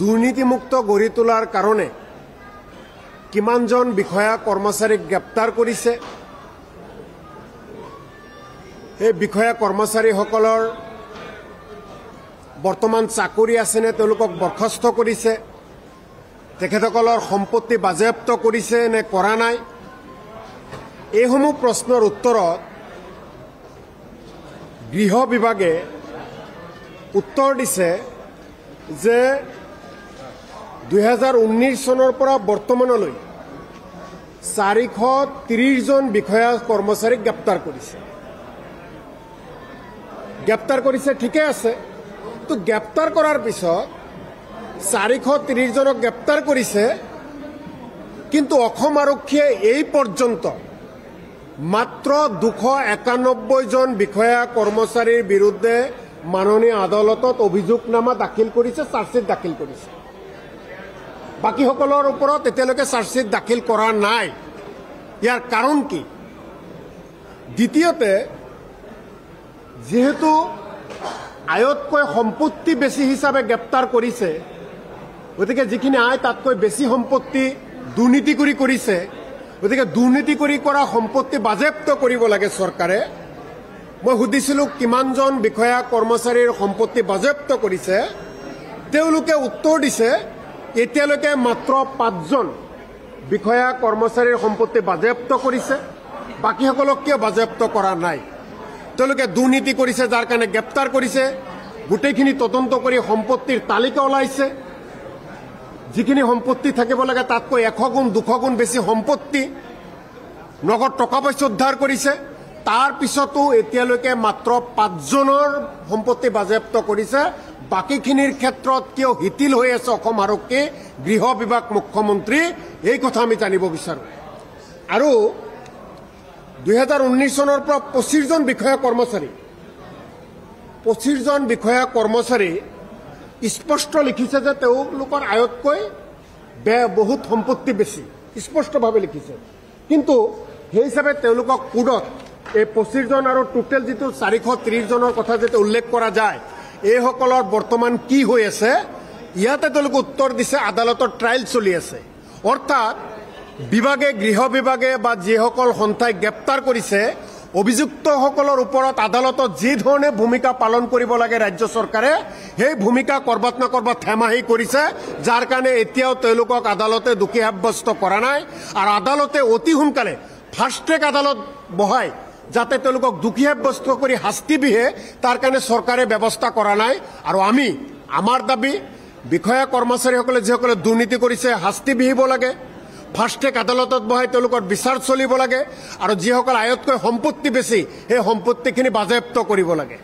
দুৰ্নীতিমুক্ত গঢ়ি তোলাৰ কাৰণে কিমানজন বিষয়া কৰ্মচাৰীক গ্ৰেপ্তাৰ কৰিছে, এই বিষয়া কৰ্মচাৰীসকলৰ বৰ্তমান চাকৰি আছেনে তেওঁলোকক বৰখাস্ত কৰিছে, তেখেতসকলৰ সম্পত্তি বাজেয়াপ্ত কৰিছে নে কৰা নাই, এইসমূহ প্ৰশ্নৰ উত্তৰত গৃহ বিভাগে উত্তৰ দিছে যে 2019 চনৰ পৰা বৰ্তমানলৈ 430 জন বিষয়া কৰ্মচাৰীক গ্ৰেপ্তাৰ কৰিছে ঠিকে আছে। তো গ্ৰেপ্তাৰ কৰাৰ পিছত 430 জনক গ্ৰেপ্তাৰ কৰিছে, কিন্তু অসম আৰক্ষীয়ে এই পৰ্যন্ত মাত্ৰ 291 জন বিষয়া কৰ্মচাৰীৰ বিৰুদ্ধে মাননীয় আদালতত অভিযোগনামা দাখিল কৰিছে, চাৰ্জশ্বিট দাখিল কৰিছে। বাকীসকলৰ ওপৰত এতিয়ালৈকে চাৰ্জশ্বিট দাখিল কৰা নাই। ইয়াৰ কাৰণ কি? দ্বিতীয়তে, যেহেতু আয়তকৈ সম্পত্তি বেছি হিচাপে গ্ৰেপ্তাৰ কৰিছে, গতিকে যিখিনি আয় তাতকৈ বেছি সম্পত্তি দুৰ্নীতি কৰিছে, গতিকে দুৰ্নীতি কৰা সম্পত্তি বাজেয়াপ্ত কৰিব লাগে চৰকাৰে। মই সুধিছিলোঁ কিমানজন বিষয়া কৰ্মচাৰীৰ সম্পত্তি বাজেয়াপ্ত কৰিছে, তেওঁলোকে উত্তৰ দিছে এতিয়ালৈকে মাত্ৰ 5 জন বিষয়া কৰ্মচাৰীৰ সম্পত্তি বাজেয়াপ্ত কৰিছে, বাকীসকলক কিয় বাজেয়াপ্ত কৰা নাই? তেওঁলোকে দুৰ্নীতি কৰিছে, যাৰ কাৰণে গ্ৰেপ্তাৰ কৰিছে, গোটেইখিনি তদন্ত কৰি সম্পত্তিৰ তালিকা ওলাইছে, যিখিনি সম্পত্তি থাকিব লাগে তাতকৈ 100 গুণ 200 গুণ বেছি সম্পত্তি, নগদ টকা পইচা উদ্ধাৰ কৰিছে। তাৰ পিছতো এতিয়ালৈকে মাত্ৰ 5 জনৰ সম্পত্তি বাজেয়াপ্ত কৰিছে। বাকীখিনিৰ ক্ষেত্ৰত কিয় শিথিল হৈ আছে অসম আৰক্ষী, গৃহ বিভাগ, মুখ্যমন্ত্ৰী, এই কথা আমি জানিব বিচাৰোঁ। আৰু 2019 চনৰ পৰা 25 জন বিষয়া কৰ্মচাৰী স্পষ্ট লিখিছে যে তেওঁলোকৰ আয়তকৈ বহুত সম্পত্তি বেছি, স্পষ্টভাৱে লিখিছে। কিন্তু সেই হিচাপে তেওঁলোকক কোডত এই 25 জন আৰু টোটেল যিটো 430 জনৰ কথা যেতিয়া উল্লেখ কৰা যায়, এইসকলৰ বৰ্তমান কি হৈ আছে, ইয়াতে তেওঁলোকে উত্তৰ দিছে আদালতৰ ট্ৰায়েল চলি আছে। অৰ্থাৎ গৃহ বিভাগে বা যিসকল সন্থাই গ্ৰেপ্তাৰ কৰিছে, অভিযুক্তসকলৰ ওপৰত আদালতত যি ধৰণে ভূমিকা পালন কৰিব লাগে ৰাজ্য চৰকাৰে, সেই ভূমিকা কৰবাত না কৰবাত হেমাহি কৰিছে, যাৰ কাৰণে এতিয়াও তেওঁলোকক আদালতে দোষী সাব্যস্ত কৰা নাই। আৰু আদালতে অতি সোনকালে ফাৰ্ষ্ট ট্ৰেক আদালত বহাই যাতে তেওঁলোকক দোষী সাব্যস্ত কৰি শাস্তি বিহে, তাৰ কাৰণে চৰকাৰে ব্যৱস্থা কৰা নাই। আৰু আমাৰ দাবী, বিষয়া কৰ্মচাৰীসকলে যিসকলে দুৰ্নীতি কৰিছে শাস্তি বিহিব লাগে, ফাৰ্ষ্ট ট্ৰেক আদালতত বহাই তেওঁলোকৰ বিচাৰ চলিব লাগে, আৰু যিসকল আয়তকৈ সম্পত্তি বেছি সেই সম্পত্তিখিনি বাজেয়াপ্ত কৰিব লাগে।